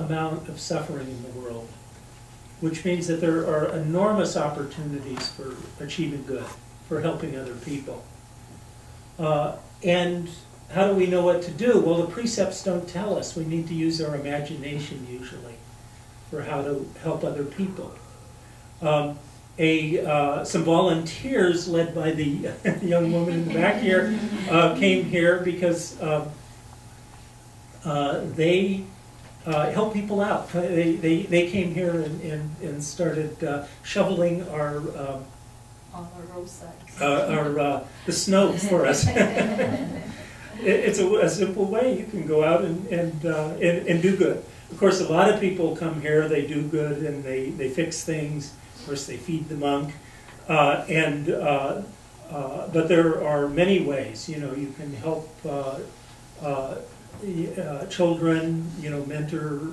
amount of suffering in the world, which means that there are enormous opportunities for achieving good, for helping other people. And how do we know what to do? Well, the precepts don't tell us. We need to use our imagination usually for how to help other people. Some volunteers led by the young woman in the back here came here because they help people out. They came here and started shoveling our on the roadsides. The snow for us. It's a simple way you can go out and do good. Of course, a lot of people come here, they do good, and they fix things. Of course, they feed the monk. But there are many ways. You know, you can help children, you know, mentor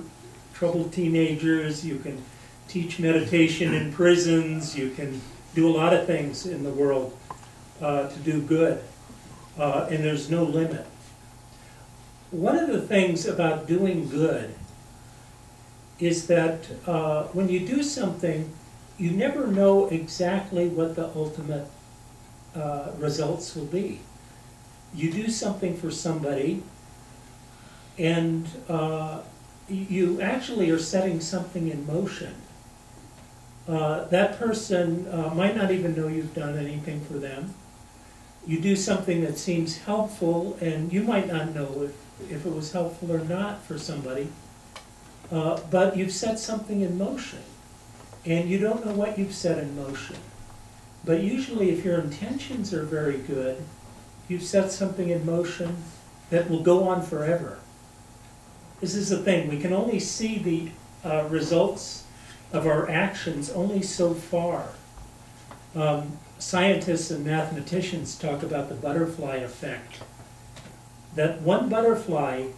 troubled teenagers. You can teach meditation in prisons. You can do a lot of things in the world to do good. And there's no limit. One of the things about doing good is that when you do something, you never know exactly what the ultimate results will be. You do something for somebody, and you actually are setting something in motion. That person might not even know you've done anything for them. You do something that seems helpful, and you might not know if it was helpful or not for somebody, but you've set something in motion, and you don't know what you've set in motion. But usually if your intentions are very good, you've set something in motion that will go on forever. This is the thing, we can only see the results of our actions only so far. Scientists and mathematicians talk about the butterfly effect. That one butterfly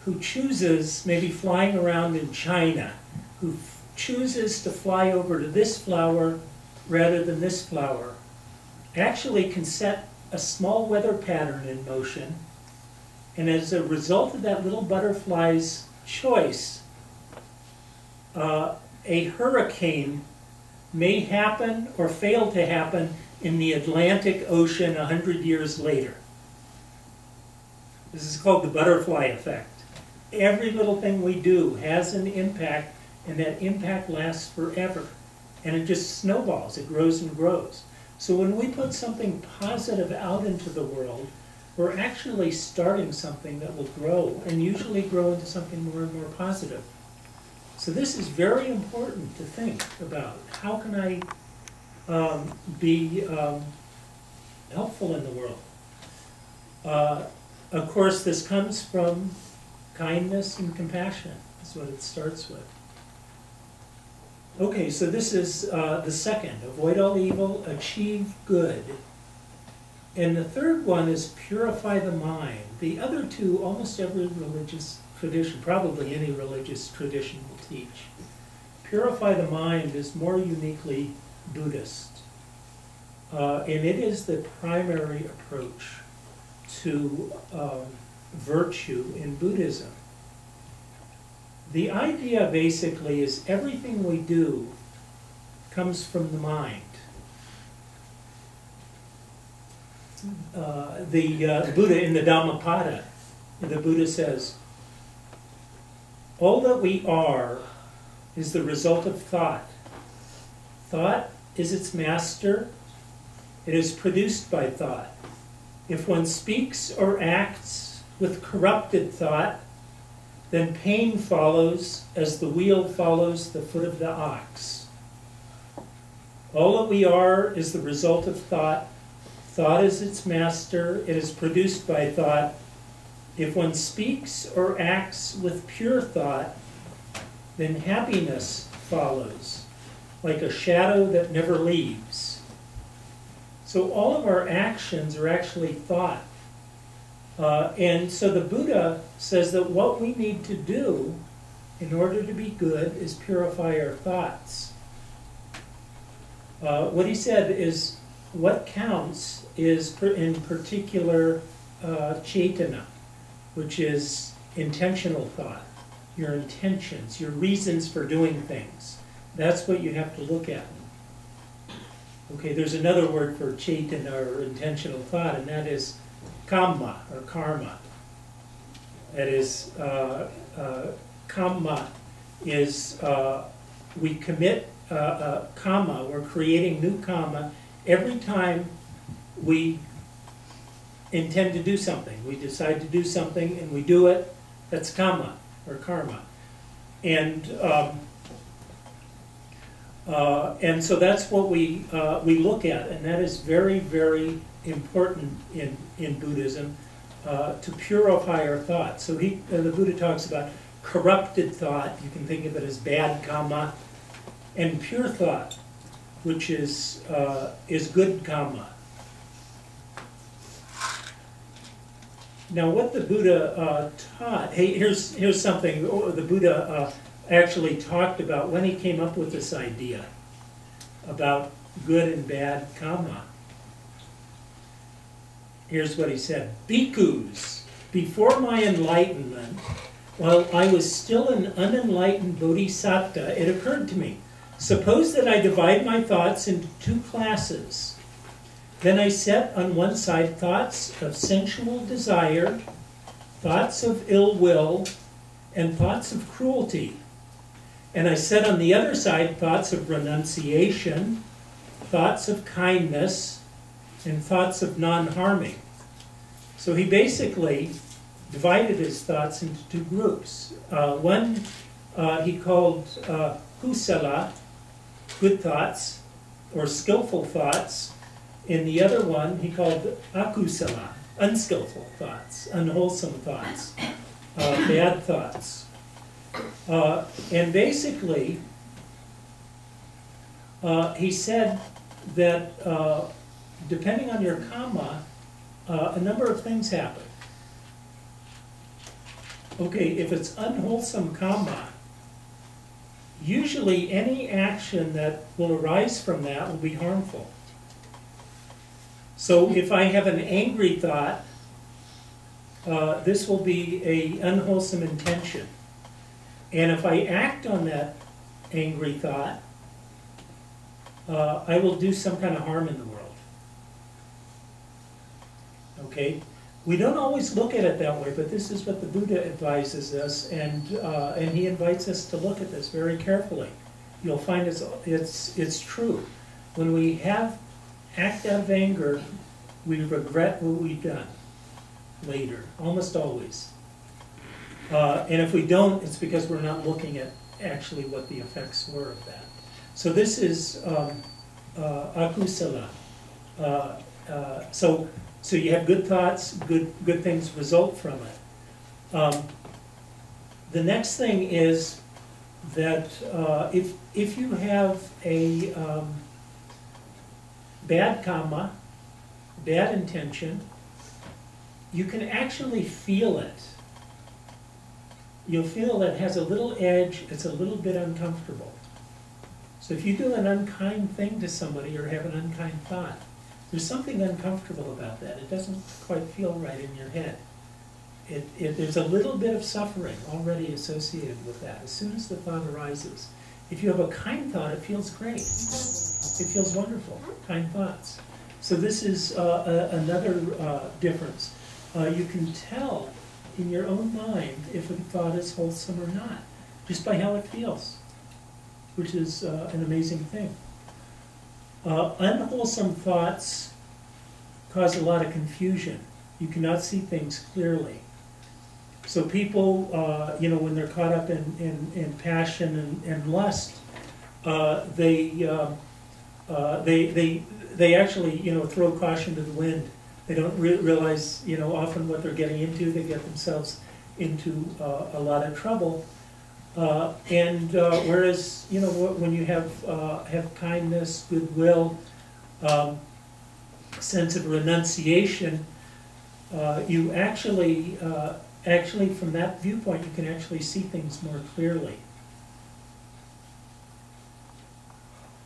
who chooses, maybe flying around in China, who chooses to fly over to this flower rather than this flower, actually can set a small weather pattern in motion, and as a result of that little butterfly's choice, a hurricane may happen or fail to happen in the Atlantic Ocean 100 years later. This is called the butterfly effect. Every little thing we do has an impact, and that impact lasts forever. And it just snowballs, it grows and grows. So when we put something positive out into the world, we're actually starting something that will grow, and usually grow into something more and more positive. So this is very important to think about. How can I be helpful in the world? Of course, this comes from kindness and compassion. That's what it starts with. Okay, so this is the second. Avoid all evil, achieve good. And the third one is purify the mind. The other two, almost every religious tradition, probably any religious tradition will teach. Purify the mind is more uniquely Buddhist. And it is the primary approach to virtue in Buddhism. The idea basically is everything we do comes from the mind. The Buddha in the Dhammapada, the Buddha says, all that we are is the result of thought. Thought is its master. It is produced by thought. If one speaks or acts with corrupted thought, then pain follows as the wheel follows the foot of the ox. All that we are is the result of thought. Thought is its master. It is produced by thought. If one speaks or acts with pure thought, then happiness follows, like a shadow that never leaves. So all of our actions are actually thought. And so the Buddha says that what we need to do in order to be good is purify our thoughts. What he said is what counts is in particular chaitana, which is intentional thought. your intentions, your reasons for doing things. That's what you have to look at. Okay, there's another word for chaitana or intentional thought, and that is kamma or karma. That is, kamma is we commit kamma, we're creating new kamma every time we intend to do something. We decide to do something and we do it, that's kamma or karma. And so that's what we look at, and that is very, very important in Buddhism, to purify our thoughts. So the Buddha talks about corrupted thought, you can think of it as bad kamma, and pure thought, which is good kamma. Now, what the Buddha taught, hey, here's something the Buddha actually talked about when he came up with this idea about good and bad kamma. Here's what he said: Bhikkhus, before my enlightenment, while I was still an unenlightened bodhisattva, it occurred to me, suppose that I divide my thoughts into two classes. Then I set on one side thoughts of sensual desire, thoughts of ill will, and thoughts of cruelty. And I set on the other side thoughts of renunciation, thoughts of kindness, and thoughts of non-harming. So he basically divided his thoughts into two groups. One he called kusala, good thoughts, or skillful thoughts. In the other one, he called akusala, unskillful thoughts, unwholesome thoughts, bad thoughts. And basically, he said that depending on your kamma, a number of things happen. Okay, if it's unwholesome kamma, usually any action that will arise from that will be harmful. So if I have an angry thought, this will be an unwholesome intention. And if I act on that angry thought, I will do some kind of harm in the world. Okay? We don't always look at it that way, but this is what the Buddha advises us, and he invites us to look at this very carefully. You'll find it's true. When we act out of anger, we regret what we've done later, almost always. And if we don't, it's because we're not looking at actually what the effects were of that. So this is akusala. So you have good thoughts, good things result from it. The next thing is that if you have a bad kamma, bad intention, you can actually feel it. You'll feel it has a little edge, it's a little bit uncomfortable. So if you do an unkind thing to somebody or have an unkind thought, there's something uncomfortable about that. It doesn't quite feel right in your head. There's a little bit of suffering already associated with that as soon as the thought arises. If you have a kind thought, it feels great. It feels wonderful, kind thoughts. So this is another difference. You can tell in your own mind if a thought is wholesome or not, just by how it feels, which is an amazing thing. Unwholesome thoughts cause a lot of confusion. You cannot see things clearly. So people, when they're caught up in passion and lust, they actually, throw caution to the wind. They don't realize, often what they're getting into. They get themselves into a lot of trouble. Whereas, when you have kindness, goodwill, sense of renunciation, you actually from that viewpoint, you can actually see things more clearly.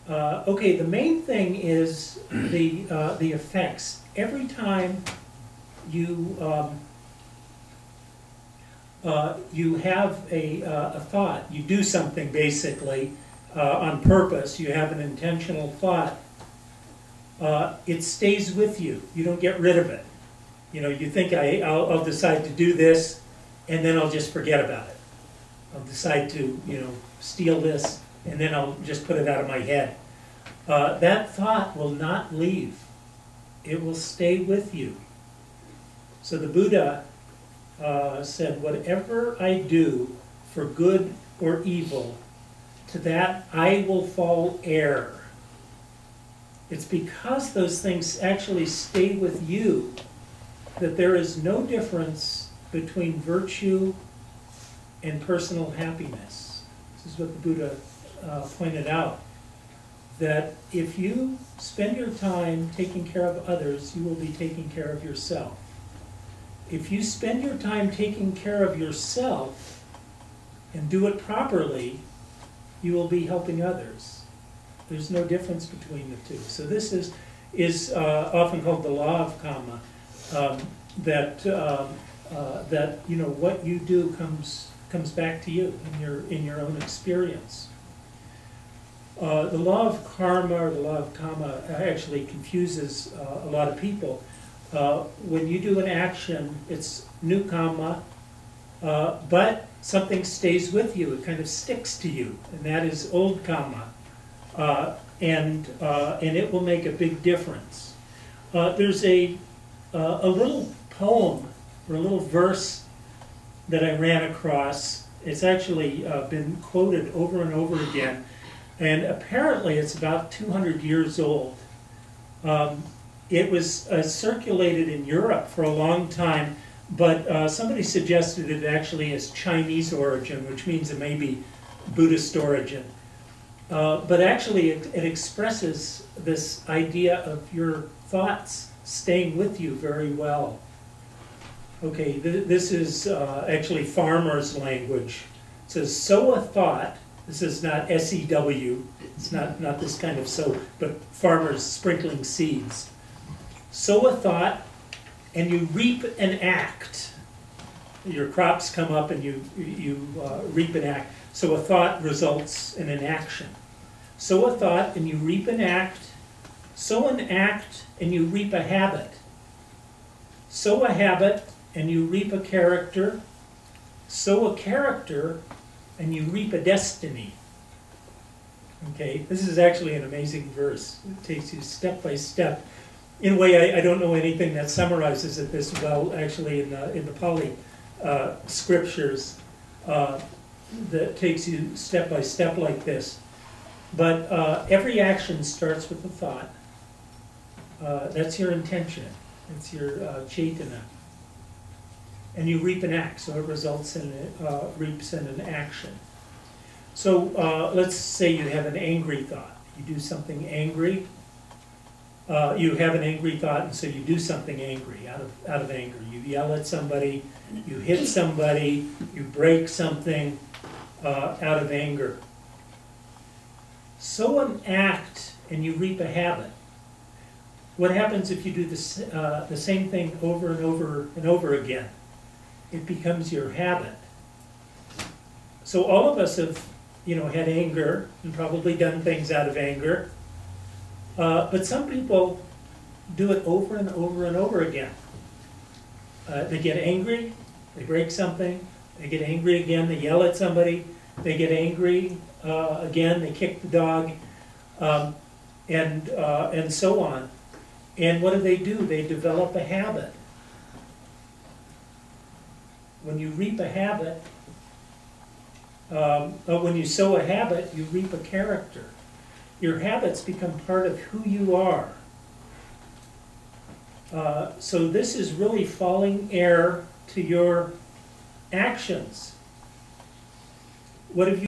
Okay, the main thing is the effects. Every time you you have a thought. You do something basically on purpose. You have an intentional thought. It stays with you. You don't get rid of it. You know, you think I'll decide to do this, and then I'll just forget about it. I'll decide to, you know, steal this, and then I'll just put it out of my head. That thought will not leave. It will stay with you. So the Buddha said, whatever I do for good or evil, to that I will fall heir. It's because those things actually stay with you that there is no difference between virtue and personal happiness. This is what the Buddha pointed out. That if you spend your time taking care of others, you will be taking care of yourself. If you spend your time taking care of yourself and do it properly, you will be helping others. There's no difference between the two. So this is often called the law of karma. That you know, what you do comes back to you in your own experience. The law of karma, or the law of karma, actually confuses a lot of people. When you do an action, it's new karma, but something stays with you. It kind of sticks to you, and that is old karma, and it will make a big difference. There's a little poem or a little verse that I ran across. It's actually been quoted over and over again, and apparently it's about 200 years old. It was circulated in Europe for a long time, but somebody suggested it actually has Chinese origin, which means it may be Buddhist origin. But actually it expresses this idea of your thoughts staying with you very well. Okay, this is actually farmer's language. It says, sow a thought. This is not S-E-W. It's not this kind of sow, but farmers sprinkling seeds. Sow a thought, and you reap an act. Your crops come up, and you reap an act. So a thought results in an action. Sow a thought, and you reap an act. Sow an act, and you reap a habit. Sow a habit, and you reap a character. Sow a character, and you reap a destiny. Okay, this is actually an amazing verse. It takes you step by step. In a way, I don't know anything that summarizes it this well, actually, in the Pali scriptures that takes you step by step like this. But every action starts with a thought. That's your intention. It's your cetana. And you reap an act, so it results in reaps in an action. So let's say you have an angry thought. You do something angry. You have an angry thought, and so you do something angry out of anger. You yell at somebody, you hit somebody, you break something out of anger. Sow an act, and you reap a habit. What happens if you do the same thing over and over and over again? It becomes your habit. So all of us have, you know, had anger and probably done things out of anger. But some people do it over and over and over again. They get angry, they break something, they get angry again, they yell at somebody, they get angry again, they kick the dog, and so on. And what do? They develop a habit. When you reap a habit, when you sow a habit, you reap a character. Your habits become part of who you are. So this is really falling heir to your actions. What have you